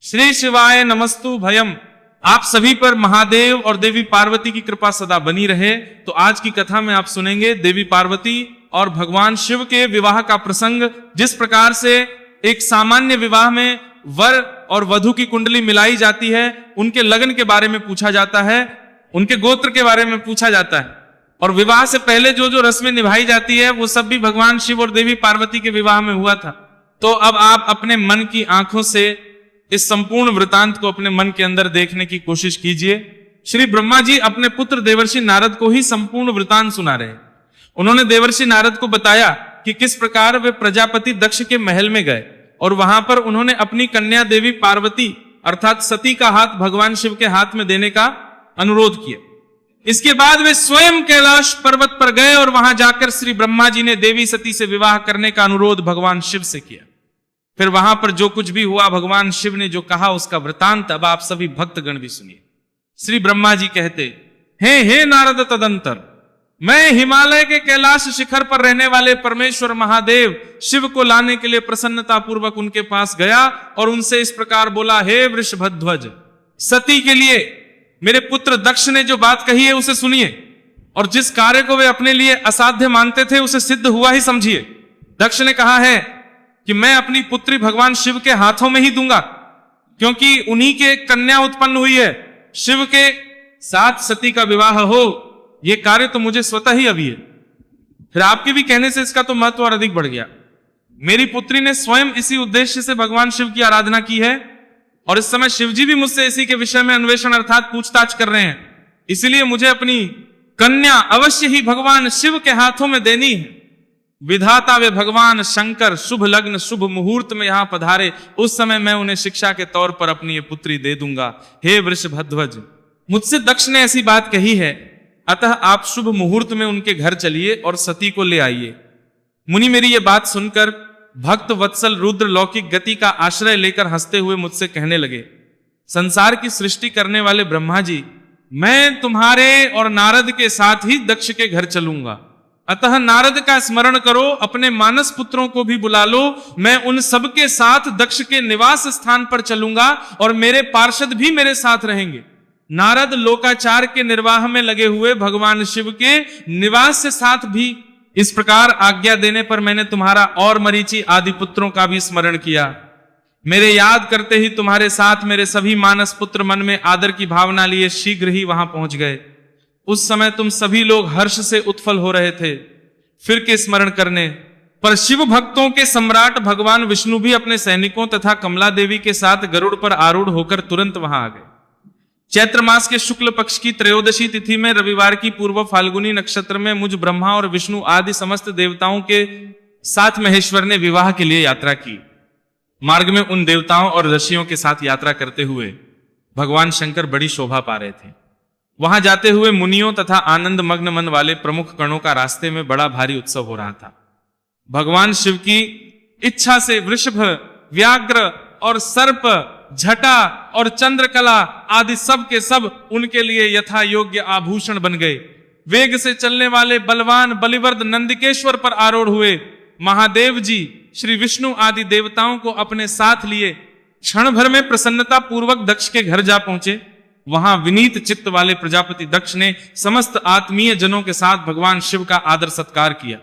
श्री शिवाय नमस्तु भयम। आप सभी पर महादेव और देवी पार्वती की कृपा सदा बनी रहे। तो आज की कथा में आप सुनेंगे देवी पार्वती और भगवान शिव के विवाह का प्रसंग। जिस प्रकार से एक सामान्य विवाह में वर और वधू की कुंडली मिलाई जाती है, उनके लगन के बारे में पूछा जाता है, उनके गोत्र के बारे में पूछा जाता है, और विवाह से पहले जो जो रस्में निभाई जाती है वो सब भी भगवान शिव और देवी पार्वती के विवाह में हुआ था। तो अब आप अपने मन की आंखों से इस संपूर्ण वृतांत को अपने मन के अंदर देखने की कोशिश कीजिए। श्री ब्रह्मा जी अपने पुत्र देवर्षि नारद को ही संपूर्ण वृतांत सुना रहे। उन्होंने देवर्षि नारद को बताया कि किस प्रकार वे प्रजापति दक्ष के महल में गए और वहां पर उन्होंने अपनी कन्या देवी पार्वती अर्थात सती का हाथ भगवान शिव के हाथ में देने का अनुरोध किया। इसके बाद वे स्वयं कैलाश पर्वत पर गए और वहां जाकर श्री ब्रह्मा जी ने देवी सती से विवाह करने का अनुरोध भगवान शिव से किया। फिर वहां पर जो कुछ भी हुआ, भगवान शिव ने जो कहा उसका वृतांत अब आप सभी भक्तगण भी सुनिए। श्री ब्रह्मा जी कहते, हे नारद, तदंतर मैं हिमालय के कैलाश शिखर पर रहने वाले परमेश्वर महादेव शिव को लाने के लिए प्रसन्नता पूर्वक उनके पास गया और उनसे इस प्रकार बोला, हे वृषभध्वज, सती के लिए मेरे पुत्र दक्ष ने जो बात कही है उसे सुनिए, और जिस कार्य को वे अपने लिए असाध्य मानते थे उसे सिद्ध हुआ ही समझिए। दक्ष ने कहा है कि मैं अपनी पुत्री भगवान शिव के हाथों में ही दूंगा, क्योंकि उन्हीं के कन्या उत्पन्न हुई है। शिव के साथ सती का विवाह हो, यह कार्य तो मुझे स्वतः ही अभी है। फिर आपके भी कहने से इसका तो महत्व और अधिक बढ़ गया। मेरी पुत्री ने स्वयं इसी उद्देश्य से भगवान शिव की आराधना की है, और इस समय शिवजी भी मुझसे इसी के विषय में अन्वेषण अर्थात पूछताछ कर रहे हैं। इसलिए मुझे अपनी कन्या अवश्य ही भगवान शिव के हाथों में देनी है। विधाता वे भगवान शंकर शुभ लग्न शुभ मुहूर्त में यहां पधारे, उस समय मैं उन्हें शिक्षा के तौर पर अपनी ये पुत्री दे दूंगा। हे वृषभध्वज, मुझसे दक्ष ने ऐसी बात कही है, अतः आप शुभ मुहूर्त में उनके घर चलिए और सती को ले आइए। मुनि मेरी ये बात सुनकर भक्त वत्सल रुद्र लौकिक गति का आश्रय लेकर हंसते हुए मुझसे कहने लगे, संसार की सृष्टि करने वाले ब्रह्मा जी, मैं तुम्हारे और नारद के साथ ही दक्ष के घर चलूंगा। अतः नारद का स्मरण करो, अपने मानस पुत्रों को भी बुला लो, मैं उन सबके साथ दक्ष के निवास स्थान पर चलूंगा और मेरे पार्षद भी मेरे साथ रहेंगे। नारद लोकाचार के निर्वाह में लगे हुए भगवान शिव के निवास से साथ भी इस प्रकार आज्ञा देने पर मैंने तुम्हारा और मरीचि आदि पुत्रों का भी स्मरण किया। मेरे याद करते ही तुम्हारे साथ मेरे सभी मानस पुत्र मन में आदर की भावना लिए शीघ्र ही वहां पहुंच गए। उस समय तुम सभी लोग हर्ष से उत्फल हो रहे थे फिर के स्मरण करने पर। शिव भक्तों के सम्राट भगवान विष्णु भी अपने सैनिकों तथा कमला देवी के साथ गरुड़ पर आरूढ़ होकर तुरंत वहां आ गए। चैत्र मास के शुक्ल पक्ष की त्रयोदशी तिथि में रविवार की पूर्व फाल्गुनी नक्षत्र में मुझ ब्रह्मा और विष्णु आदि समस्त देवताओं के साथ महेश्वर ने विवाह के लिए यात्रा की। मार्ग में उन देवताओं और ऋषियों के साथ यात्रा करते हुए भगवान शंकर बड़ी शोभा पा रहे थे। वहां जाते हुए मुनियों तथा आनंद मग्न मन वाले प्रमुख गणों का रास्ते में बड़ा भारी उत्सव हो रहा था। भगवान शिव की इच्छा से वृषभ, व्याघ्र और सर्प, झटा और चंद्रकला आदि सब के सब उनके लिए यथा योग्य आभूषण बन गए। वेग से चलने वाले बलवान बलिवर्द नंदिकेश्वर पर आरूढ़ हुए महादेव जी श्री विष्णु आदि देवताओं को अपने साथ लिए क्षण भर में प्रसन्नता पूर्वक दक्ष के घर जा पहुंचे। वहां विनीत चित्त वाले प्रजापति दक्ष ने समस्त आत्मीय जनों के साथ भगवान शिव का आदर सत्कार किया।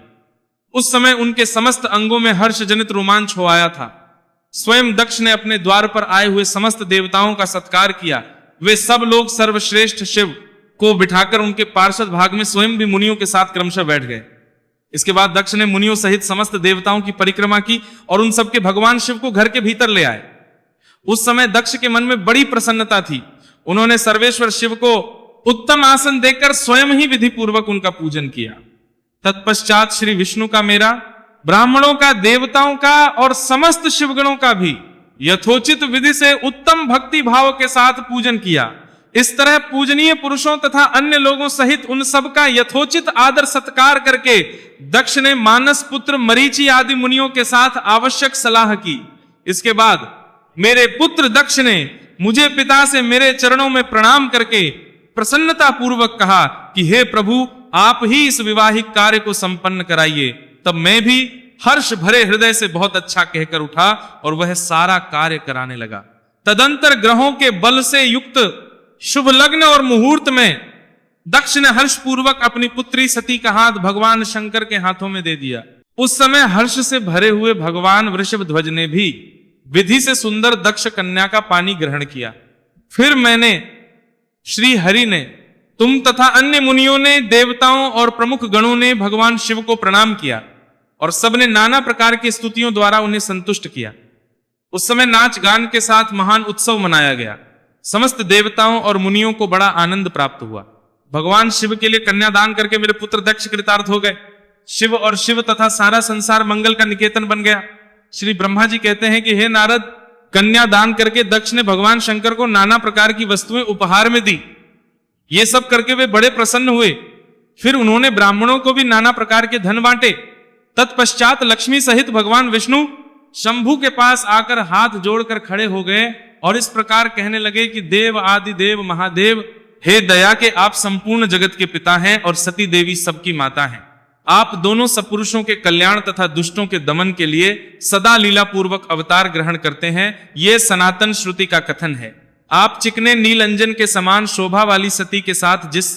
उस समय उनके समस्त अंगों में हर्ष जनित रोमांच हो आया था। स्वयं दक्ष ने अपने द्वार पर आए हुए समस्त देवताओं का सत्कार किया। वे सब लोग सर्वश्रेष्ठ शिव को बिठाकर उनके पार्षद भाग में स्वयं भी मुनियों के साथ क्रमशः बैठ गए। इसके बाद दक्ष ने मुनियों सहित समस्त देवताओं की परिक्रमा की और उन सबके भगवान शिव को घर के भीतर ले आए। उस समय दक्ष के मन में बड़ी प्रसन्नता थी। उन्होंने सर्वेश्वर शिव को उत्तम आसन देकर स्वयं ही विधि पूर्वक उनका पूजन किया। तत्पश्चात श्री विष्णु का, मेरा, ब्राह्मणों का, देवताओं का और समस्त शिवगणों का भी यथोचित विधि से उत्तम भक्ति भाव के साथ पूजन किया। इस तरह पूजनीय पुरुषों तथा अन्य लोगों सहित उन सब का यथोचित आदर सत्कार करके दक्ष ने मानस पुत्र मरीचि आदि मुनियों के साथ आवश्यक सलाह की। इसके बाद मेरे पुत्र दक्ष ने मुझे पिता से मेरे चरणों में प्रणाम करके प्रसन्नता पूर्वक कहा कि हे प्रभु, आप ही इस विवाहिक कार्य को संपन्न कराइए। तब मैं भी हर्ष भरे हृदय से बहुत अच्छा कहकर उठा और वह सारा कार्य कराने लगा। तदंतर ग्रहों के बल से युक्त शुभ लग्न और मुहूर्त में दक्ष ने हर्ष पूर्वक अपनी पुत्री सती का हाथ भगवान शंकर के हाथों में दे दिया। उस समय हर्ष से भरे हुए भगवान वृषभध्वज ने भी विधि से सुंदर दक्ष कन्या का पानी ग्रहण किया। फिर मैंने श्री हरि ने, तुम तथा अन्य मुनियों ने, देवताओं और प्रमुख गणों ने भगवान शिव को प्रणाम किया और सबने नाना प्रकार की स्तुतियों द्वारा उन्हें संतुष्ट किया। उस समय नाच गान के साथ महान उत्सव मनाया गया। समस्त देवताओं और मुनियों को बड़ा आनंद प्राप्त हुआ। भगवान शिव के लिए कन्यादान करके मेरे पुत्र दक्ष कृतार्थ हो गए। शिव और शिव तथा सारा संसार मंगल का निकेतन बन गया। श्री ब्रह्मा जी कहते हैं कि हे नारद, कन्यादान करके दक्ष ने भगवान शंकर को नाना प्रकार की वस्तुएं उपहार में दी। ये सब करके वे बड़े प्रसन्न हुए। फिर उन्होंने ब्राह्मणों को भी नाना प्रकार के धन बांटे। तत्पश्चात लक्ष्मी सहित भगवान विष्णु शंभु के पास आकर हाथ जोड़कर खड़े हो गए और इस प्रकार कहने लगे कि देव आदि देव महादेव, हे दया के आप संपूर्ण जगत के पिता हैं और सती देवी सबकी माता हैं। आप दोनों सपुरुषों के कल्याण तथा दुष्टों के दमन के लिए सदा लीला पूर्वक अवतार ग्रहण करते हैं। ये सनातन श्रुति का कथन है। आप चिकने नील अंजन के समान शोभा वाली सती के साथ जिस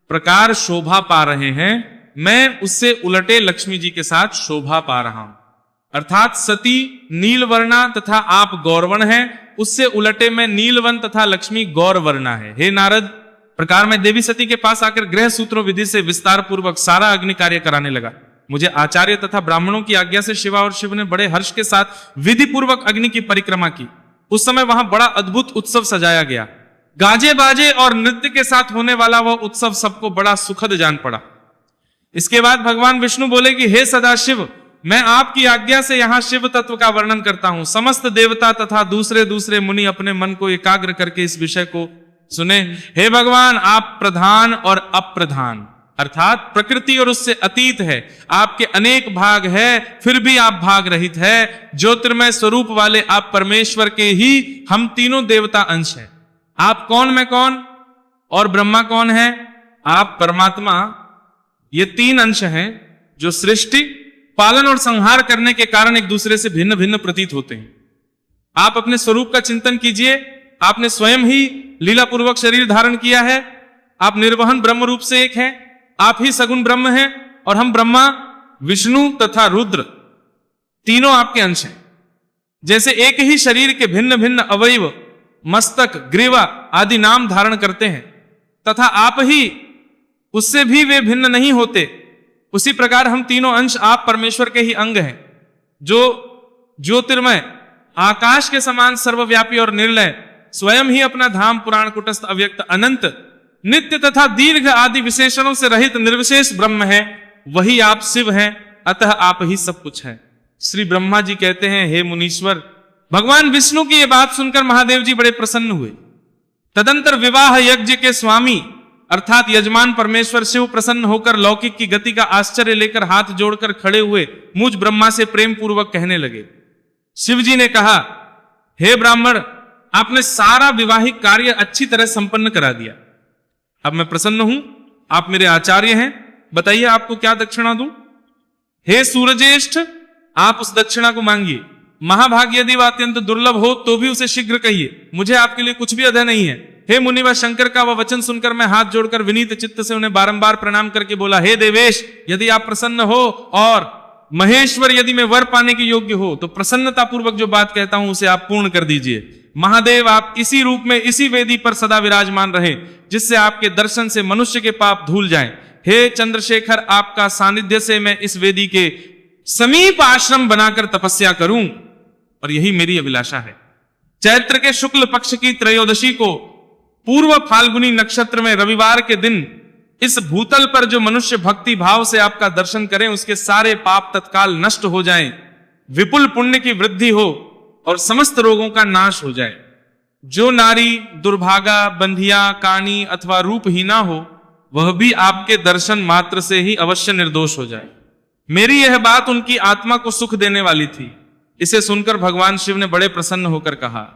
प्रकार शोभा पा रहे हैं, मैं उससे उलटे लक्ष्मी जी के साथ शोभा पा रहा हूं। अर्थात सती नीलवर्णा तथा आप गौरवर्ण हैं, उससे उलटे में नीलवन तथा लक्ष्मी गौरवर्णा है। हे नारद, प्रकार में देवी सती के पास आकर गृह सूत्रों विधि से विस्तार पूर्वक सारा अग्नि कार्य कराने लगा। मुझे आचार्य तथा ब्राह्मणों की आज्ञा से शिवा और शिव ने बड़े हर्ष के साथ विधि पूर्वक अग्नि की परिक्रमा की। उस समय वहां बड़ा अद्भुत उत्सव सजाया गया। गाजे बाजे और नृत्य के साथ होने वाला वह उत्सव सबको बड़ा सुखद जान पड़ा। इसके बाद भगवान विष्णु बोले कि हे सदाशिव, मैं आपकी आज्ञा से यहाँ शिव तत्व का वर्णन करता हूं। समस्त देवता तथा दूसरे दूसरे मुनि अपने मन को एकाग्र करके इस विषय को सुने। हे भगवान, आप प्रधान और अप्रधान अर्थात प्रकृति और उससे अतीत है। आपके अनेक भाग है, फिर भी आप भाग रहित है। ज्योतिर्मय स्वरूप वाले आप परमेश्वर के ही हम तीनों देवता अंश हैं। आप कौन, मैं कौन और ब्रह्मा कौन है? आप परमात्मा। ये तीन अंश हैं जो सृष्टि, पालन और संहार करने के कारण एक दूसरे से भिन्न भिन्न प्रतीत होते हैं। आप अपने स्वरूप का चिंतन कीजिए। आपने स्वयं ही लीला पूर्वक शरीर धारण किया है। आप निर्वहन ब्रह्म रूप से एक हैं। आप ही सगुण ब्रह्म हैं और हम ब्रह्मा, विष्णु तथा रुद्र तीनों आपके अंश हैं। जैसे एक ही शरीर के भिन्न भिन्न अवयव मस्तक, ग्रीवा आदि नाम धारण करते हैं तथा आप ही उससे भी वे भिन्न नहीं होते, उसी प्रकार हम तीनों अंश आप परमेश्वर के ही अंग हैं, जो ज्योतिर्मय आकाश के समान सर्वव्यापी और निर्लय, स्वयं ही अपना धाम पुराण कुटस्थ अव्यक्त अनंत नित्य तथा दीर्घ आदि विशेषणों से रहित निर्विशेष ब्रह्म है। वही आप शिव हैं, अतः आप ही सब कुछ हैं। श्री ब्रह्मा जी कहते हैं, हे मुनीश्वर, भगवान विष्णु की यह बात सुनकर महादेव जी बड़े प्रसन्न हुए। तदंतर विवाह यज्ञ के स्वामी अर्थात यजमान परमेश्वर शिव प्रसन्न होकर लौकिक की गति का आश्चर्य लेकर हाथ जोड़कर खड़े हुए मुझ ब्रह्मा से प्रेम पूर्वक कहने लगे। शिव जी ने कहा, हे ब्राह्मण, आपने सारा विवाहिक कार्य अच्छी तरह संपन्न करा दिया। अब मैं प्रसन्न हूं, आप मेरे आचार्य हैं, बताइए आपको क्या दक्षिणा दूं? हे सूर्यज्येष्ठ, आप उस दक्षिणा को मांगिए। महाभाग यदि वह अत्यंत दुर्लभ हो तो भी उसे शीघ्र कहिए। मुझे आपके लिए कुछ भी अधय नहीं है। हे मुनि, व शंकर का वह वचन सुनकर मैं हाथ जोड़कर विनीत चित्त से उन्हें बारंबार प्रणाम करके बोला, हे देवेश, यदि आप प्रसन्न हो और महेश्वर यदि मैं वर पाने के योग्य हो तो प्रसन्नता पूर्वक जो बात कहता हूं उसे आप पूर्ण कर दीजिए। महादेव, आप इसी रूप में इसी वेदी पर सदा विराजमान रहे, जिससे आपके दर्शन से मनुष्य के पाप धूल जाएं। हे चंद्रशेखर, आपका सानिध्य से मैं इस वेदी के समीप आश्रम बनाकर तपस्या करूं, और यही मेरी अभिलाषा है। चैत्र के शुक्ल पक्ष की त्रयोदशी को पूर्व फाल्गुनी नक्षत्र में रविवार के दिन इस भूतल पर जो मनुष्य भक्ति भाव से आपका दर्शन करें, उसके सारे पाप तत्काल नष्ट हो जाएं, विपुल पुण्य की वृद्धि हो और समस्त रोगों का नाश हो जाए। जो नारी दुर्भागा, बंधिया, कानी अथवा रूपहीना हो, वह भी आपके दर्शन मात्र से ही अवश्य निर्दोष हो जाए। मेरी यह बात उनकी आत्मा को सुख देने वाली थी। इसे सुनकर भगवान शिव ने बड़े प्रसन्न होकर कहा,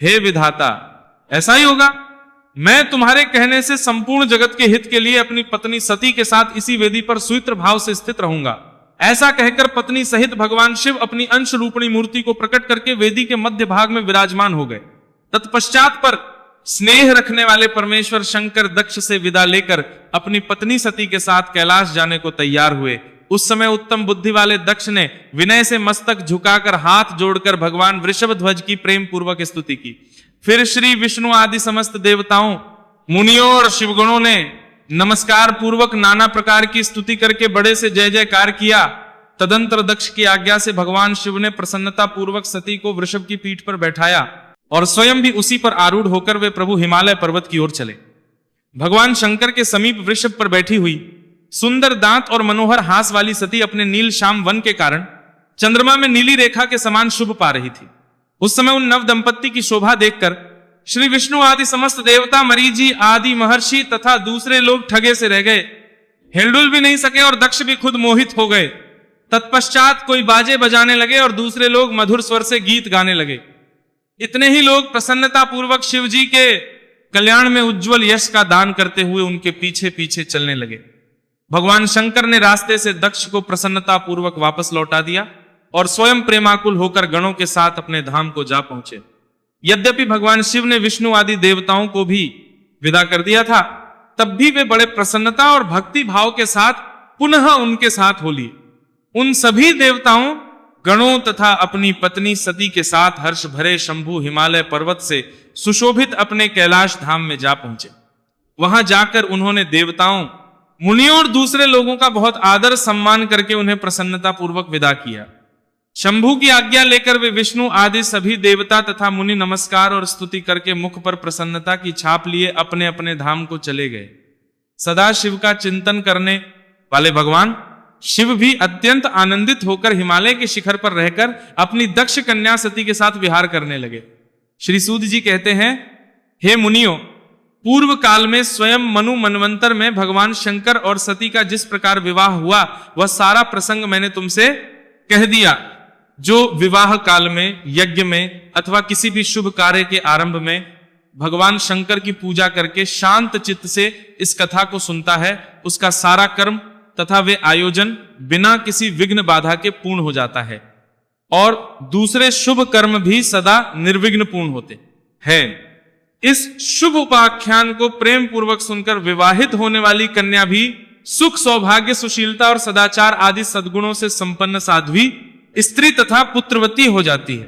हे विधाता, ऐसा ही होगा। मैं तुम्हारे कहने से संपूर्ण जगत के हित के लिए अपनी पत्नी सती के साथ इसी वेदी पर सुइत्र भाव से स्थित रहूंगा। ऐसा कहकर पत्नी सहित भगवान शिव अपनी अंश रूपणी मूर्ति को प्रकट करके वेदी के मध्य भाग में विराजमान हो गए। तत्पश्चात पर स्नेह रखने वाले परमेश्वर शंकर दक्ष से विदा लेकर अपनी पत्नी सती के साथ कैलाश जाने को तैयार हुए। उस समय उत्तम बुद्धि वाले दक्ष ने विनय से मस्तक झुकाकर हाथ जोड़कर भगवान वृषभ ध्वज की प्रेम पूर्वक स्तुति की। फिर श्री विष्णु आदि समस्त देवताओं, मुनियों और शिवगणों ने नमस्कार पूर्वक नाना प्रकार की स्तुति करके बड़े से जय जयकार किया। तदंतर दक्ष की आज्ञा से भगवान शिव ने प्रसन्नता पूर्वक सती को वृषभ की पीठ पर बैठाया और स्वयं भी उसी पर आरूढ़ होकर वे प्रभु हिमालय पर्वत की ओर चले। भगवान शंकर के समीप वृषभ पर बैठी हुई सुंदर दांत और मनोहर हास वाली सती अपने नील श्याम वन के कारण चंद्रमा में नीली रेखा के समान शुभ पा रही थी। उस समय उन नव दंपत्ति की शोभा देखकर श्री विष्णु आदि समस्त देवता, मरीचि आदि महर्षि तथा दूसरे लोग ठगे से रह गए, हिलडुल भी नहीं सके और दक्ष भी खुद मोहित हो गए। तत्पश्चात कोई बाजे बजाने लगे और दूसरे लोग मधुर स्वर से गीत गाने लगे। इतने ही लोग प्रसन्नता पूर्वक शिव जी के कल्याण में उज्जवल यश का दान करते हुए उनके पीछे पीछे चलने लगे। भगवान शंकर ने रास्ते से दक्ष को प्रसन्नता पूर्वक वापस लौटा दिया और स्वयं प्रेमाकुल होकर गणों के साथ अपने धाम को जा पहुंचे। यद्यपि भगवान शिव ने विष्णु आदि देवताओं को भी विदा कर दिया था, तब भी वे बड़े प्रसन्नता और भक्ति भाव के साथ पुनः उनके साथ हो लिए। उन सभी देवताओं, गणों तथा अपनी पत्नी सती के साथ हर्ष भरे शंभु हिमालय पर्वत से सुशोभित अपने कैलाश धाम में जा पहुंचे। वहां जाकर उन्होंने देवताओं, मुनियों और दूसरे लोगों का बहुत आदर सम्मान करके उन्हें प्रसन्नता पूर्वक विदा किया। शंभु की आज्ञा लेकर वे विष्णु आदि सभी देवता तथा मुनि नमस्कार और स्तुति करके मुख पर प्रसन्नता की छाप लिए अपने अपने धाम को चले गए। सदा शिव का चिंतन करने वाले भगवान शिव भी अत्यंत आनंदित होकर हिमालय के शिखर पर रहकर अपनी दक्ष कन्या सती के साथ विहार करने लगे। श्री सूत जी कहते हैं, हे मुनियों, पूर्व काल में स्वयं मनु मनवंतर में भगवान शंकर और सती का जिस प्रकार विवाह हुआ वह सारा प्रसंग मैंने तुमसे कह दिया। जो विवाह काल में, यज्ञ में अथवा किसी भी शुभ कार्य के आरंभ में भगवान शंकर की पूजा करके शांत चित्त से इस कथा को सुनता है, उसका सारा कर्म तथा वे आयोजन बिना किसी विघ्न बाधा के पूर्ण हो जाता है और दूसरे शुभ कर्म भी सदा निर्विघ्न पूर्ण होते हैं। इस शुभ उपाख्यान को प्रेम पूर्वक सुनकर विवाहित होने वाली कन्या भी सुख, सौभाग्य, सुशीलता और सदाचार आदि सद्गुणों से संपन्न साध्वी स्त्री तथा पुत्रवती हो जाती है।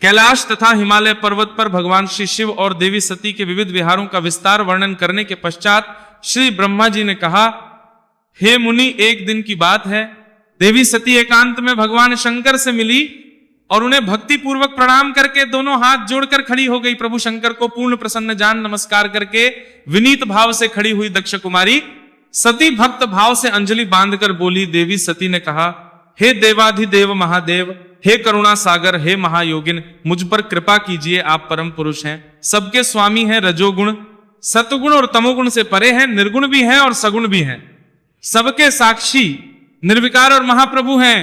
कैलाश तथा हिमालय पर्वत पर भगवान श्री शिव और देवी सती के विविध विहारों का विस्तार वर्णन करने के पश्चात श्री ब्रह्मा जी ने कहा, हे मुनि, एक दिन की बात है, देवी सती एकांत में भगवान शंकर से मिली और उन्हें भक्ति पूर्वक प्रणाम करके दोनों हाथ जोड़कर खड़ी हो गई। प्रभु शंकर को पूर्ण प्रसन्न जान नमस्कार करके विनीत भाव से खड़ी हुई दक्ष कुमारी सती भक्त भाव से अंजलि बांधकर बोली। देवी सती ने कहा, हे देवाधिदेव महादेव, हे करुणा सागर, हे महायोगिन, मुझ पर कृपा कीजिए। आप परम पुरुष हैं, सबके स्वामी हैं, रजोगुण सतगुण और तमोगुण से परे हैं, निर्गुण भी हैं और सगुण भी हैं, सबके साक्षी निर्विकार और महाप्रभु हैं।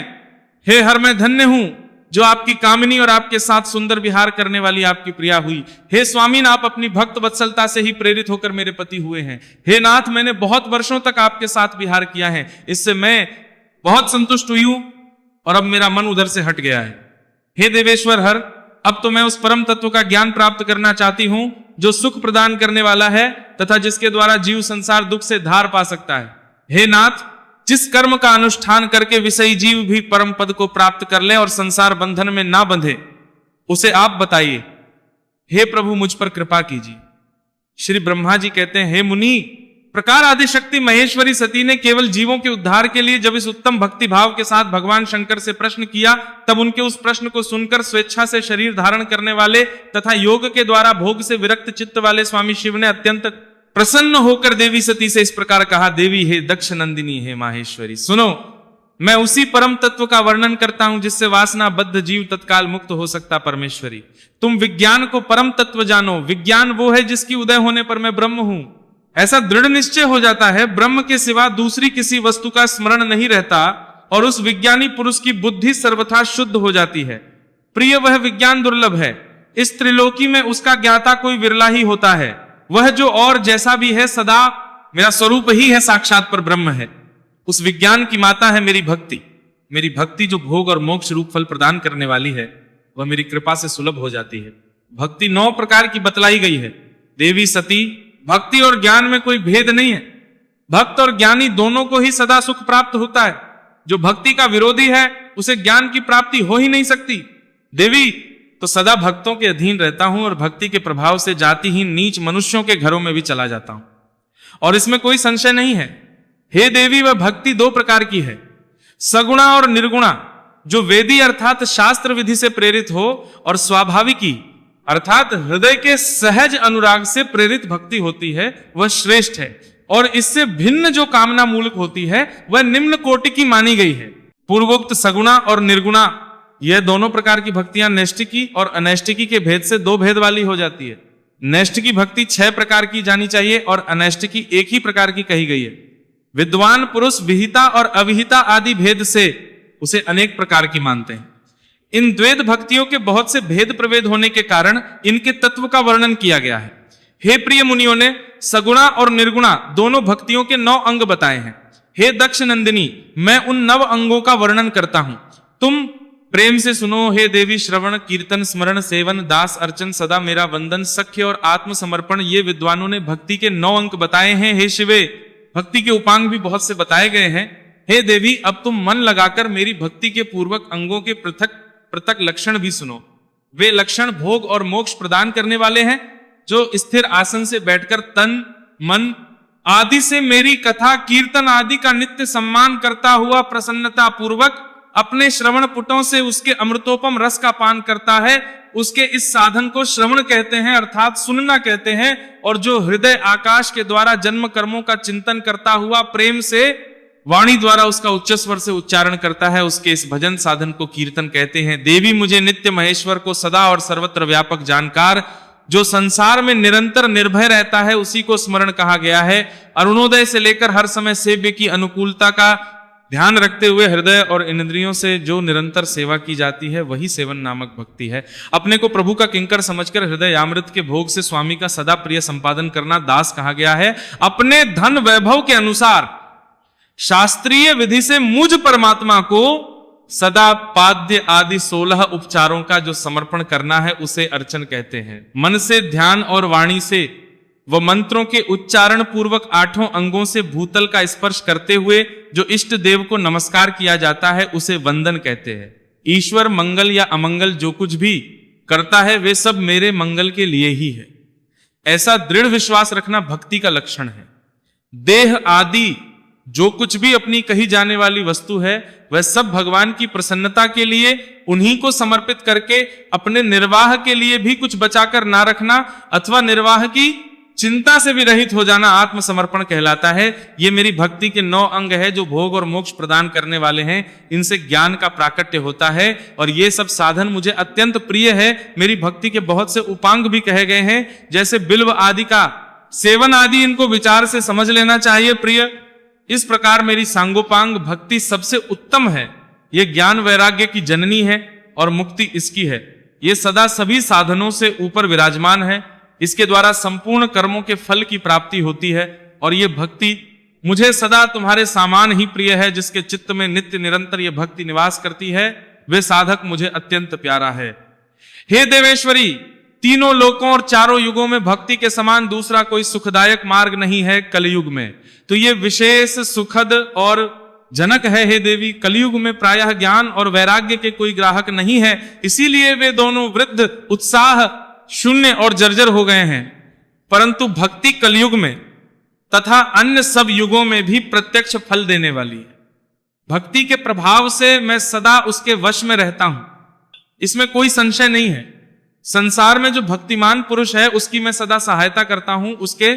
हे हर, मैं धन्य हूं जो आपकी कामिनी और आपके साथ सुंदर विहार करने वाली आपकी प्रिया हुई। हे स्वामीन, आप अपनी भक्त वत्सलता से ही प्रेरित होकर मेरे पति हुए हैं। हे नाथ, मैंने बहुत वर्षों तक आपके साथ विहार किया है, इससे मैं बहुत संतुष्ट हुई हूं और अब मेरा मन उधर से हट गया है। हे देवेश्वर हर, अब तो मैं उस परम तत्व का ज्ञान प्राप्त करना चाहती हूं जो सुख प्रदान करने वाला है तथा जिसके द्वारा जीव संसार दुख से धार पा सकता है। हे नाथ, जिस कर्म का अनुष्ठान करके विषयी जीव भी परम पद को प्राप्त कर ले और संसार बंधन में ना बंधे, उसे आप बताइए। हे प्रभु, मुझ पर कृपा कीजिए। श्री ब्रह्मा जी कहते हैं, हे मुनि, प्रकार आदि शक्ति महेश्वरी सती ने केवल जीवों के उद्धार के लिए जब इस उत्तम भक्ति भाव के साथ भगवान शंकर से प्रश्न किया, तब उनके उस प्रश्न को सुनकर स्वेच्छा से शरीर धारण करने वाले तथा योग के द्वारा भोग से विरक्त चित्त वाले स्वामी शिव ने अत्यंत प्रसन्न होकर देवी सती से इस प्रकार कहा, देवी हे दक्ष नंदिनी, हे माहेश्वरी, सुनो, मैं उसी परम तत्व का वर्णन करता हूं जिससे वासना बद्ध जीव तत्काल मुक्त हो सकता। परमेश्वरी, तुम विज्ञान को परम तत्व जानो। विज्ञान वो है जिसकी उदय होने पर मैं ब्रह्म हूं, ऐसा दृढ़ निश्चय हो जाता है। ब्रह्म के सिवा दूसरी किसी वस्तु का स्मरण नहीं रहता और उस विज्ञानी पुरुष की बुद्धि सर्वथा शुद्ध हो जाती है। प्रिय, वह विज्ञान दुर्लभ है। इस त्रिलोकी में उसका ज्ञाता कोई विरला ही होता है। वह जो और जैसा भी है सदा मेरा स्वरूप ही है, साक्षात पर ब्रह्म है। उस विज्ञान की माता है मेरी भक्ति। मेरी भक्ति जो भोग और मोक्ष रूप फल प्रदान करने वाली है, वह मेरी कृपा से सुलभ हो जाती है। भक्ति 9 प्रकार की बतलाई गई है। देवी सती, भक्ति और ज्ञान में कोई भेद नहीं है। भक्त और ज्ञानी दोनों को ही सदा सुख प्राप्त होता है। जो भक्ति का विरोधी है उसे ज्ञान की प्राप्ति हो ही नहीं सकती। देवी, तो सदा भक्तों के अधीन रहता हूं और भक्ति के प्रभाव से जातिहीन नीच मनुष्यों के घरों में भी चला जाता हूं, और इसमें कोई संशय नहीं है। हे देवी, वह भक्ति 2 प्रकार की है, सगुणा और निर्गुणा। जो वेदी अर्थात शास्त्र विधि से प्रेरित हो और स्वाभाविकी अर्थात हृदय के सहज अनुराग से प्रेरित भक्ति होती है, वह श्रेष्ठ है। और इससे भिन्न जो कामना मूलक होती है वह निम्न कोटि की मानी गई है। पूर्वोक्त सगुणा और निर्गुणा, यह दोनों प्रकार की भक्तियां नैष्ठिकी और अनैष्ठिकी के भेद से 2 भेद वाली हो जाती है। नैष्ठिकी भक्ति 6 प्रकार की जानी चाहिए और अनैष्ठिकी 1 ही प्रकार की कही गई है। विद्वान पुरुष विहिता और अविहिता आदि भेद से उसे अनेक प्रकार की मानते हैं। इन द्वैत भक्तियों के बहुत से भेद प्रभेद होने के कारण इनके तत्व का वर्णन किया गया है। हे प्रिय मुनियों ने सगुणा और निर्गुणा दोनों भक्तियों के 9 अंग बताए हैं। हे दक्ष नंदिनी, मैं उन 9 अंगों का वर्णन करता हूं, तुम प्रेम से सुनो। हे देवी, श्रवण, कीर्तन, स्मरण, सेवन, दास अर्चन, सदा मेरा वंदन, सख्य और आत्मसमर्पण, ये विद्वानों ने भक्ति के 9 अंक बताए हैं। हे शिवे, भक्ति के उपांग भी बहुत से बताए गए हैं। हे देवी, अब तुम मन लगाकर मेरी भक्ति के पूर्वक अंगों के पृथक पृथक लक्षण भी सुनो। वे लक्षण भोग और मोक्ष प्रदान करने वाले हैं। जो स्थिर आसन से बैठकर तन, मन आदि से मेरी कथा, कीर्तन आदि का नित्य सम्मान करता हुआ प्रसन्नता पूर्वक अपने श्रवण पुटों से उसके अमृतोपम रस का पान करता है, उसके इस साधन को श्रवण कहते हैं अर्थात सुनना कहते हैं। और जो हृदय आकाश के द्वारा जन्म कर्मों का चिंतन करता हुआ प्रेम से वाणी द्वारा उसका उच्च स्वर से उच्चारण करता है, उसके इस भजन साधन को कीर्तन कहते हैं। देवी, मुझे नित्य महेश्वर को सदा और सर्वत्र व्यापक जानकार, जो संसार में निरंतर निर्भय रहता है, उसी को स्मरण कहा गया है। अरुणोदय से लेकर हर समय सेव्य की अनुकूलता का ध्यान रखते हुए हृदय और इंद्रियों से जो निरंतर सेवा की जाती है, वही सेवन नामक भक्ति है। अपने को प्रभु का किंकर समझकर हृदय अमृत के भोग से स्वामी का सदा प्रिय संपादन करना दास कहा गया है। अपने धन वैभव के अनुसार शास्त्रीय विधि से मुझ परमात्मा को सदा पाद्य आदि 16 उपचारों का जो समर्पण करना है, उसे अर्चन कहते हैं। मन से, ध्यान और वाणी से व मंत्रों के उच्चारण पूर्वक 8 अंगों से भूतल का स्पर्श करते हुए जो इष्ट देव को नमस्कार किया जाता है, उसे वंदन कहते हैं। ईश्वर मंगल या अमंगल जो कुछ भी करता है, वे सब मेरे मंगल के लिए ही है, ऐसा दृढ़ विश्वास रखना भक्ति का लक्षण है। देह आदि जो कुछ भी अपनी कही जाने वाली वस्तु है, वह सब भगवान की प्रसन्नता के लिए, उन्हीं को समर्पित करके अपने निर्वाह के लिए भी कुछ बचाकर ना रखना अथवा निर्वाह की चिंता से भी रहित हो जाना आत्मसमर्पण कहलाता है। ये मेरी भक्ति के 9 अंग है जो भोग और मोक्ष प्रदान करने वाले हैं। इनसे ज्ञान का प्राकट्य होता है और ये सब साधन मुझे अत्यंत प्रिय है। मेरी भक्ति के बहुत से उपांग भी कहे गए हैं, जैसे बिल्व आदि का सेवन आदि, इनको विचार से समझ लेना चाहिए प्रिय। इस प्रकार मेरी सांगोपांग भक्ति सबसे उत्तम है। ये ज्ञान वैराग्य की जननी है और मुक्ति इसकी है। ये सदा सभी साधनों से ऊपर विराजमान है। इसके द्वारा संपूर्ण कर्मों के फल की प्राप्ति होती है और ये भक्ति मुझे सदा तुम्हारे सामान ही प्रिय है। जिसके चित्त में नित्य निरंतर ये भक्ति निवास करती है, वे साधक मुझे अत्यंत प्यारा है। हे देवेश्वरी, तीनों लोकों और चारों युगों में भक्ति के समान दूसरा कोई सुखदायक मार्ग नहीं है कलयुग में, तो ये विशेष सुखद और जनक है। हे देवी, कलयुग में प्रायः ज्ञान और वैराग्य के कोई ग्राहक नहीं है, इसीलिए वे दोनों वृद्ध, उत्साह शून्य और जर्जर हो गए हैं। परंतु भक्ति कलयुग में तथा अन्य सब युगों में भी प्रत्यक्ष फल देने वाली है। भक्ति के प्रभाव से मैं सदा उसके वश में रहता हूं, इसमें कोई संशय नहीं है। संसार में जो भक्तिमान पुरुष है, उसकी मैं सदा सहायता करता हूं, उसके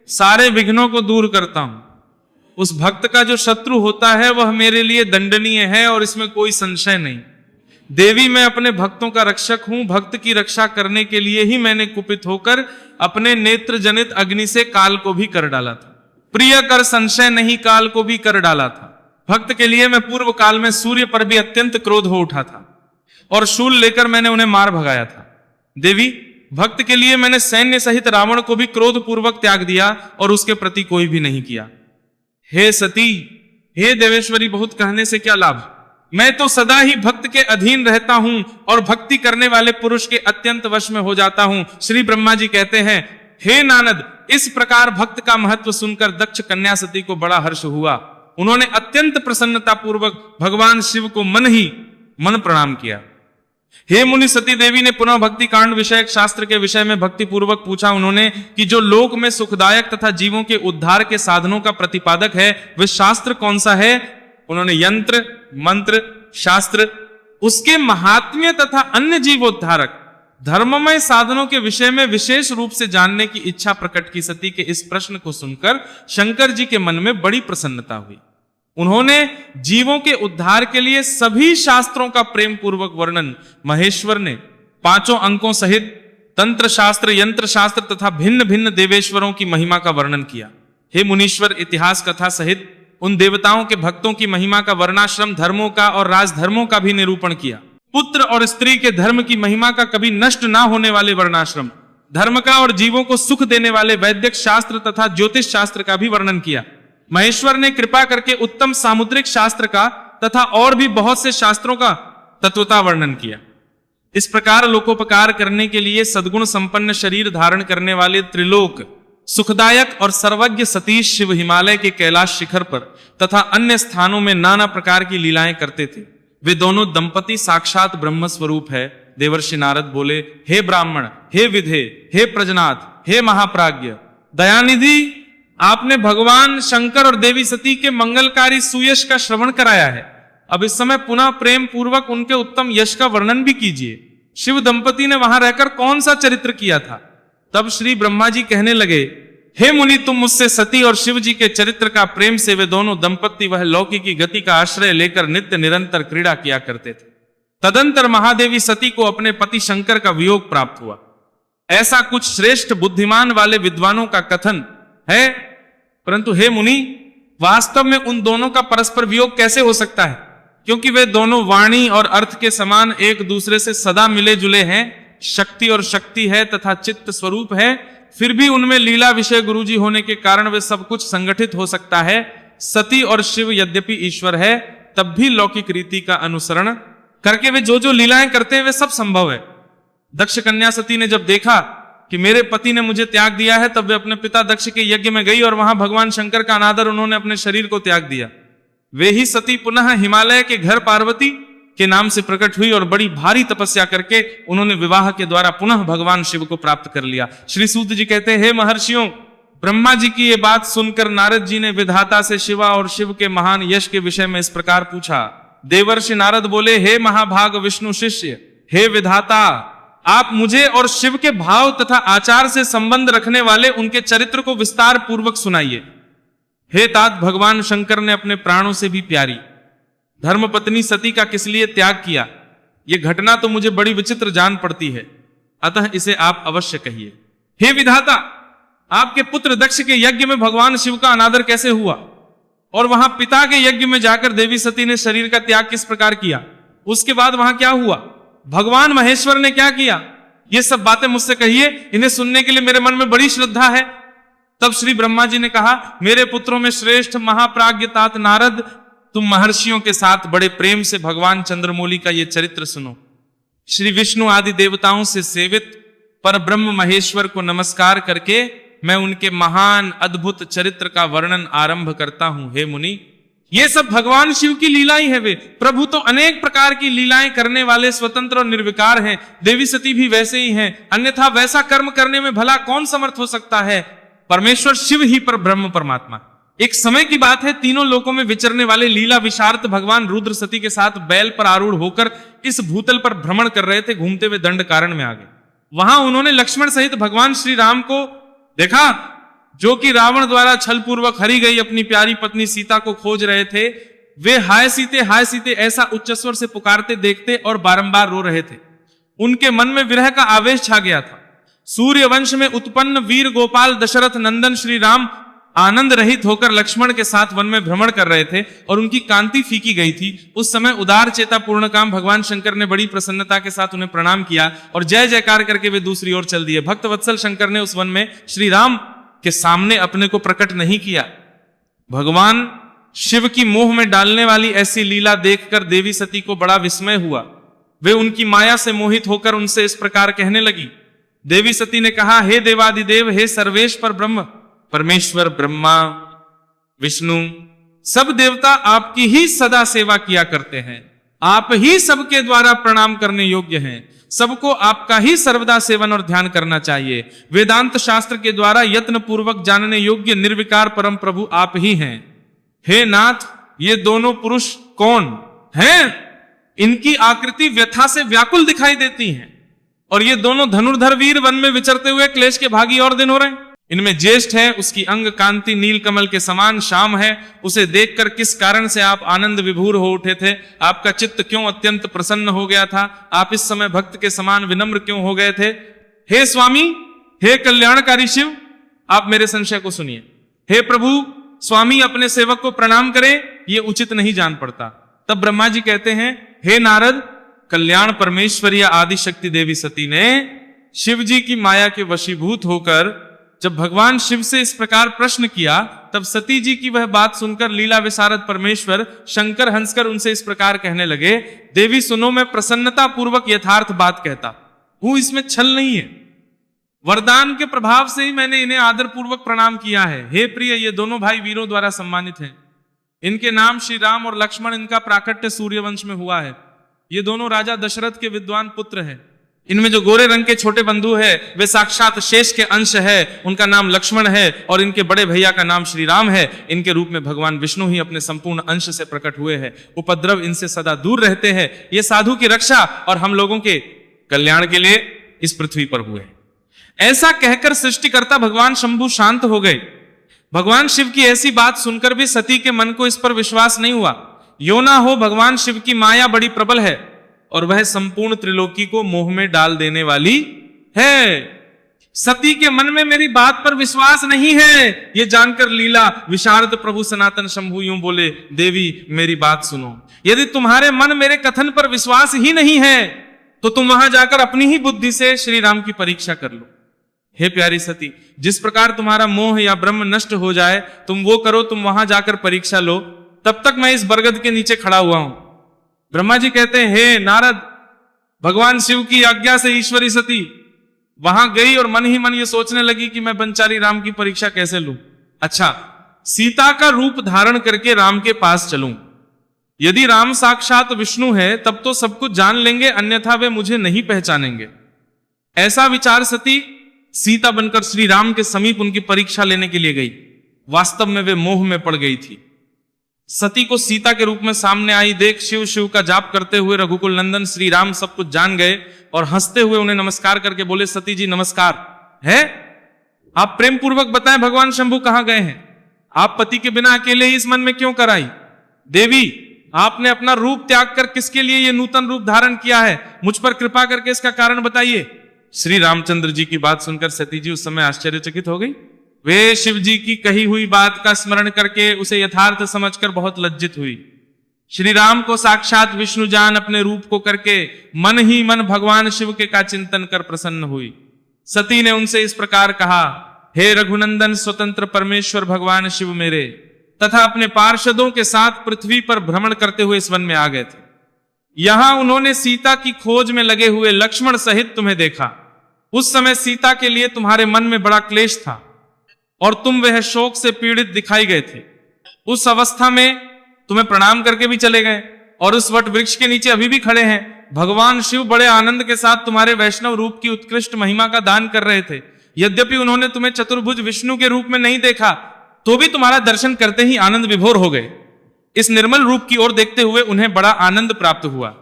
सारे विघ्नों को दूर करता हूं। उस भक्त का जो शत्रु होता है, वह मेरे लिए दंडनीय है और इसमें कोई संशय नहीं। देवी, मैं अपने भक्तों का रक्षक हूं। भक्त की रक्षा करने के लिए ही मैंने कुपित होकर अपने नेत्र जनित अग्नि से काल को भी कर डाला था। प्रिय कर संशय नहीं, काल को भी कर डाला था। भक्त के लिए मैं पूर्व काल में सूर्य पर भी अत्यंत क्रोध हो उठा था और शूल लेकर मैंने उन्हें मार भगाया था। देवी, भक्त के लिए मैंने सैन्य सहित रावण को भी क्रोध पूर्वक त्याग दिया और उसके प्रति कोई भी नहीं किया। हे सती, हे देवेश्वरी, बहुत कहने से क्या लाभ। मैं तो सदा ही भक्त के अधीन रहता हूं और भक्ति करने वाले पुरुष के अत्यंत वश में हो जाता हूं। श्री ब्रह्मा जी कहते हैं, हे नारद, इस प्रकार भक्त का महत्व सुनकर दक्ष कन्या सती को बड़ा हर्ष हुआ। उन्होंने अत्यंत प्रसन्नता पूर्वक भगवान शिव को मन ही मन प्रणाम किया। हे मुनि, सती देवी ने पुनः भक्ति कांड विषयक शास्त्र के विषय में भक्ति पूर्वक पूछा उन्होंने कि जो लोक में सुखदायक तथा जीवों के उद्धार के साधनों का प्रतिपादक है वह शास्त्र कौन सा है? उन्होंने यंत्र, मंत्र, शास्त्र, उसके महात्म्य तथा अन्य जीवोद्धारक धर्ममय साधनों के विषय में विशेष रूप से जानने की इच्छा प्रकट की। सती के इस प्रश्न को सुनकर शंकर जी के मन में बड़ी प्रसन्नता हुई। उन्होंने जीवों के उद्धार के लिए सभी शास्त्रों का प्रेम पूर्वक वर्णन महेश्वर ने 5 अंकों सहित तंत्र शास्त्र, यंत्र शास्त्र तथा भिन्न भिन्न देवेश्वरों की महिमा का वर्णन किया। हे मुनीश्वर, इतिहास कथा सहित उन देवताओं के भक्तों की महिमा का, वर्णाश्रम धर्मों का और राजधर्मों का भी निरूपण किया। पुत्र और स्त्री के धर्म की महिमा का, कभी नष्ट ना होने वाले वर्णाश्रम धर्म का और जीवों को सुख देने वाले वैदिक शास्त्र तथा ज्योतिष शास्त्र का भी वर्णन किया। महेश्वर ने कृपा करके उत्तम सामुद्रिक शास्त्र का तथा और भी बहुत से शास्त्रों का तत्वता वर्णन किया। इस प्रकार लोकोपकार करने के लिए सद्गुण संपन्न शरीर धारण करने वाले त्रिलोक सुखदायक और सर्वज्ञ सतीश शिव हिमालय के कैलाश शिखर पर तथा अन्य स्थानों में नाना प्रकार की लीलाएं करते थे। वे दोनों दंपति साक्षात ब्रह्म स्वरूप है। देवर्षि नारद बोले, हे ब्राह्मण, हे विधे, हे प्रजनाथ, हे महाप्राज्ञ, दयानिधि, आपने भगवान शंकर और देवी सती के मंगलकारी सुयश का श्रवण कराया है। अब इस समय पुनः प्रेम पूर्वक उनके उत्तम यश का वर्णन भी कीजिए। शिव दंपति ने वहां रहकर कौन सा चरित्र किया था? तब श्री ब्रह्मा जी कहने लगे, हे मुनि, तुम मुझसे सती और शिव जी के चरित्र का प्रेम से वे दोनों दंपति वह लौकिकी गति का आश्रय लेकर नित्य निरंतर क्रीड़ा किया करते थे। तदंतर महादेवी सती को अपने पति शंकर का वियोग प्राप्त हुआ। ऐसा कुछ श्रेष्ठ बुद्धिमान वाले विद्वानों का कथन है, परंतु हे मुनि, वास्तव में उन दोनों का परस्पर वियोग कैसे हो सकता है? क्योंकि वे दोनों वाणी और अर्थ के समान एक दूसरे से सदा मिले जुले हैं। शक्ति और शक्ति है तथा चित्त स्वरूप है, फिर भी उनमें लीला विषय गुरुजी होने के कारण वे सब कुछ संगठित हो सकता है। सती और शिव यद्यपि ईश्वर है, तब भी लौकिक रीति का अनुसरण करके वे जो जो लीलाएं करते हैं वे सब संभव है। दक्ष कन्या सती ने जब देखा कि मेरे पति ने मुझे त्याग दिया है, तब वे अपने पिता दक्ष के यज्ञ में गई और वहां भगवान शंकर का अनादर उन्होंने अपने शरीर को त्याग दिया। वे ही सती पुनः हिमालय के घर पार्वती के नाम से प्रकट हुई और बड़ी भारी तपस्या करके उन्होंने विवाह के द्वारा पुनः भगवान शिव को प्राप्त कर लिया। श्री सूत जी कहते हैं, हे महर्षियों, ब्रह्मा जी की ये बात सुनकर नारद जी ने विधाता से शिवा और शिव के महान यश के विषय में इस प्रकार पूछा। देवर्षि नारद बोले, हे महाभाग विष्णु शिष्य, हे विधाता, आप मुझे और शिव के भाव तथा आचार से संबंध रखने वाले उनके चरित्र को विस्तार पूर्वक सुनाइए। हे तात, भगवान शंकर ने अपने प्राणों से भी प्यारी धर्मपत्नी सती का किस लिए त्याग किया? यह घटना तो मुझे बड़ी विचित्र जान पड़ती है, अतः इसे आप अवश्य कहिए। हे विधाता, आपके पुत्र दक्ष के यज्ञ में भगवान शिव का अनादर कैसे हुआ? और वहां पिता के यज्ञ में जाकर देवी सती ने शरीर का त्याग किस प्रकार किया? उसके बाद वहां क्या हुआ? भगवान महेश्वर ने क्या किया? ये सब बातें मुझसे कहिए, इन्हें सुनने के लिए मेरे मन में बड़ी श्रद्धा है। तब श्री ब्रह्मा जी ने कहा, मेरे पुत्रों में श्रेष्ठ महाप्राज्ञ तात नारद, तुम महर्षियों के साथ बड़े प्रेम से भगवान चंद्रमौली का ये चरित्र सुनो। श्री विष्णु आदि देवताओं से सेवित पर ब्रह्म महेश्वर को नमस्कार करके मैं उनके महान अद्भुत चरित्र का वर्णन आरंभ करता हूं। हे मुनि, ये सब भगवान शिव की लीला ही है। वे प्रभु तो अनेक प्रकार की लीलाएं करने वाले स्वतंत्र और निर्विकार हैं। देवी सती भी वैसे ही हैं, अन्यथा वैसा कर्म करने में भला कौन समर्थ हो सकता है? परमेश्वर शिव ही पर ब्रह्म परमात्मा। एक समय की बात है, तीनों लोकों में विचरने वाले लीला विशारद भगवान रुद्र सती के साथ बैल पर आरूढ़ होकर इस भूतल पर भ्रमण कर रहे थे। घूमते हुए दंड कारण में आ गए। वहां उन्होंने लक्ष्मण सहित भगवान श्री राम को देखा, जो कि रावण द्वारा छल पूर्वक हरी गई अपनी प्यारी पत्नी सीता को खोज रहे थे। वे हाय सीते ऐसा उच्च स्वर से पुकारते देखते और बारंबार रो रहे थे। उनके मन में विरह का आवेश छा गया था। सूर्य वंश में उत्पन्न वीर गोपाल दशरथ नंदन श्री राम आनंद रहित होकर लक्ष्मण के साथ वन में भ्रमण कर रहे थे और उनकी कांति फीकी गई थी। उस समय उदार चेता पूर्ण काम भगवान शंकर ने बड़ी प्रसन्नता के साथ उन्हें प्रणाम किया और जय जयकार करके वे दूसरी ओर चल दिए। भक्त वत्सल शंकर ने उस वन में श्री राम के सामने अपने को प्रकट नहीं किया। भगवान शिव की मोह में डालने वाली ऐसी लीला देखकर देवी सती को बड़ा विस्मय हुआ। वे उनकी माया से मोहित होकर उनसे इस प्रकार कहने लगी। देवी सती ने कहा, हे देवादिदेव, हे सर्वेश पर ब्रह्म, परमेश्वर ब्रह्मा विष्णु सब देवता आपकी ही सदा सेवा किया करते हैं। आप ही सबके द्वारा प्रणाम करने योग्य हैं। सबको आपका ही सर्वदा सेवन और ध्यान करना चाहिए। वेदांत शास्त्र के द्वारा यत्न पूर्वक जानने योग्य निर्विकार परम प्रभु आप ही हैं। हे नाथ, ये दोनों पुरुष कौन हैं? इनकी आकृति व्यथा से व्याकुल दिखाई देती है और ये दोनों धनुर्धर वीर वन में विचरते हुए क्लेश के भागी और दिन हो रहे हैं। इनमें ज्येष्ठ है, उसकी अंग कांति नील कमल के समान श्याम है। उसे देखकर किस कारण से आप आनंद विभोर हो उठे थे? आपका चित्त क्यों अत्यंत प्रसन्न हो गया था? आप इस समय भक्त के समान विनम्र क्यों हो गए थे? हे स्वामी, हे कल्याणकारी शिव, आप मेरे संशय को सुनिए। हे प्रभु, स्वामी अपने सेवक को प्रणाम करें, ये उचित नहीं जान पड़ता। तब ब्रह्मा जी कहते हैं, हे नारद, कल्याण परमेश्वरी आदि शक्ति देवी सती ने शिव जी की माया के वशीभूत होकर जब भगवान शिव से इस प्रकार प्रश्न किया, तब सती जी की वह बात सुनकर लीला विशारद परमेश्वर शंकर हंसकर उनसे इस प्रकार कहने लगे, देवी सुनो, मैं प्रसन्नता पूर्वक यथार्थ बात कहता हूं, इसमें छल नहीं है। वरदान के प्रभाव से ही मैंने इन्हें आदर पूर्वक प्रणाम किया है। हे प्रिय, ये दोनों भाई वीरों द्वारा सम्मानित हैं। इनके नाम श्री राम और लक्ष्मण, इनका प्राकट्य सूर्यवंश में हुआ है। ये दोनों राजा दशरथ के विद्वान पुत्र हैं। इनमें जो गोरे रंग के छोटे बंधु है वे साक्षात शेष के अंश है, उनका नाम लक्ष्मण है और इनके बड़े भैया का नाम श्री राम है। इनके रूप में भगवान विष्णु ही अपने संपूर्ण अंश से प्रकट हुए हैं। उपद्रव इनसे सदा दूर रहते हैं। ये साधु की रक्षा और हम लोगों के कल्याण के लिए इस पृथ्वी पर हुए। ऐसा कहकर सृष्टिकर्ता भगवान शंभु शांत हो गए। भगवान शिव की ऐसी बात सुनकर भी सती के मन को इस पर विश्वास नहीं हुआ। यो ना हो, भगवान शिव की माया बड़ी प्रबल है और वह संपूर्ण त्रिलोकी को मोह में डाल देने वाली है। सती के मन में मेरी बात पर विश्वास नहीं है, ये जानकर लीला विशारद प्रभु सनातन शंभु यूं बोले, देवी मेरी बात सुनो। यदि तुम्हारे मन मेरे कथन पर विश्वास ही नहीं है तो तुम वहां जाकर अपनी ही बुद्धि से श्री राम की परीक्षा कर लो। हे प्यारी सती, जिस प्रकार तुम्हारा मोह या ब्रह्म नष्ट हो जाए तुम वो करो, तुम वहां जाकर परीक्षा लो। तब तक मैं इस बरगद के नीचे खड़ा हुआ हूं। ब्रह्मा जी कहते हैं, हे नारद, भगवान शिव की आज्ञा से ईश्वरी सती वहां गई और मन ही मन ये सोचने लगी कि मैं बनचारी राम की परीक्षा कैसे लूं। अच्छा, सीता का रूप धारण करके राम के पास चलूं। यदि राम साक्षात विष्णु है तब तो सब कुछ जान लेंगे, अन्यथा वे मुझे नहीं पहचानेंगे। ऐसा विचार सती सीता बनकर श्री राम के समीप उनकी परीक्षा लेने के लिए गई। वास्तव में वे मोह में पड़ गई थी। सती को सीता के रूप में सामने आई देख शिव शिव का जाप करते हुए रघुकुल नंदन श्री राम सब कुछ जान गए और हंसते हुए उन्हें नमस्कार करके बोले, सती जी नमस्कार है। आप प्रेम पूर्वक बताएं भगवान शंभु कहां गए हैं? आप पति के बिना अकेले ही इस मन में क्यों कर आई? देवी, आपने अपना रूप त्याग कर किसके लिए ये नूतन रूप धारण किया है? मुझ पर कृपा करके इसका कारण बताइए। श्री रामचंद्र जी की बात सुनकर सती जी उस समय आश्चर्यचकित हो गई। वे शिव जी की कही हुई बात का स्मरण करके उसे यथार्थ समझकर बहुत लज्जित हुई। श्री राम को साक्षात विष्णु जान अपने रूप को करके मन ही मन भगवान शिव के का चिंतन कर प्रसन्न हुई। सती ने उनसे इस प्रकार कहा, हे रघुनंदन, स्वतंत्र परमेश्वर भगवान शिव मेरे तथा अपने पार्षदों के साथ पृथ्वी पर भ्रमण करते हुए इस वन में आ गए थे। यहां उन्होंने सीता की खोज में लगे हुए लक्ष्मण सहित तुम्हें देखा। उस समय सीता के लिए तुम्हारे मन में बड़ा क्लेश था और तुम वह शोक से पीड़ित दिखाई गए थे। उस अवस्था में तुम्हें प्रणाम करके भी चले गए और उस वट वृक्ष के नीचे अभी भी खड़े हैं। भगवान शिव बड़े आनंद के साथ तुम्हारे वैष्णव रूप की उत्कृष्ट महिमा का दान कर रहे थे। यद्यपि उन्होंने तुम्हें चतुर्भुज विष्णु के रूप में नहीं देखा तो भी तुम्हारा दर्शन करते ही आनंद विभोर हो गए। इस निर्मल रूप की ओर देखते हुए उन्हें बड़ा आनंद प्राप्त हुआ।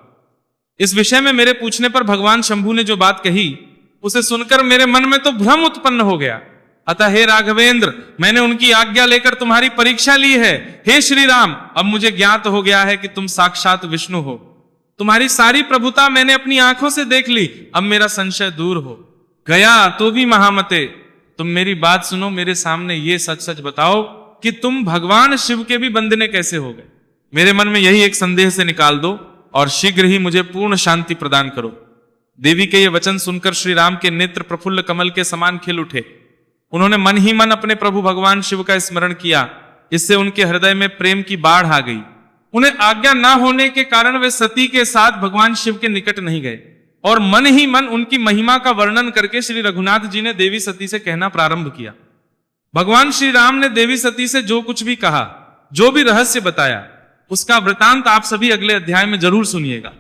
इस विषय में मेरे पूछने पर भगवान शंभु ने जो बात कही उसे सुनकर मेरे मन में तो भ्रम उत्पन्न हो गया। अतः हे राघवेंद्र, मैंने उनकी आज्ञा लेकर तुम्हारी परीक्षा ली है। हे श्री राम, अब मुझे ज्ञात हो गया है कि तुम साक्षात विष्णु हो। तुम्हारी सारी प्रभुता मैंने अपनी आंखों से देख ली। अब मेरा संशय दूर हो गया। तो भी महामते, तुम मेरी बात सुनो, मेरे सामने ये सच सच बताओ कि तुम भगवान शिव के भी बंधने कैसे हो गए। मेरे मन में यही एक संदेह से निकाल दो और शीघ्र ही मुझे पूर्ण शांति प्रदान करो। देवी के ये वचन सुनकर श्री राम के नेत्र प्रफुल्ल कमल के समान खिल उठे। उन्होंने मन ही मन अपने प्रभु भगवान शिव का स्मरण किया। इससे उनके हृदय में प्रेम की बाढ़ आ गई। उन्हें आज्ञा न होने के कारण वे सती के साथ भगवान शिव के निकट नहीं गए और मन ही मन उनकी महिमा का वर्णन करके श्री रघुनाथ जी ने देवी सती से कहना प्रारंभ किया। भगवान श्री राम ने देवी सती से जो कुछ भी कहा, जो भी रहस्य बताया, उसका वृतांत आप सभी अगले अध्याय में जरूर सुनिएगा।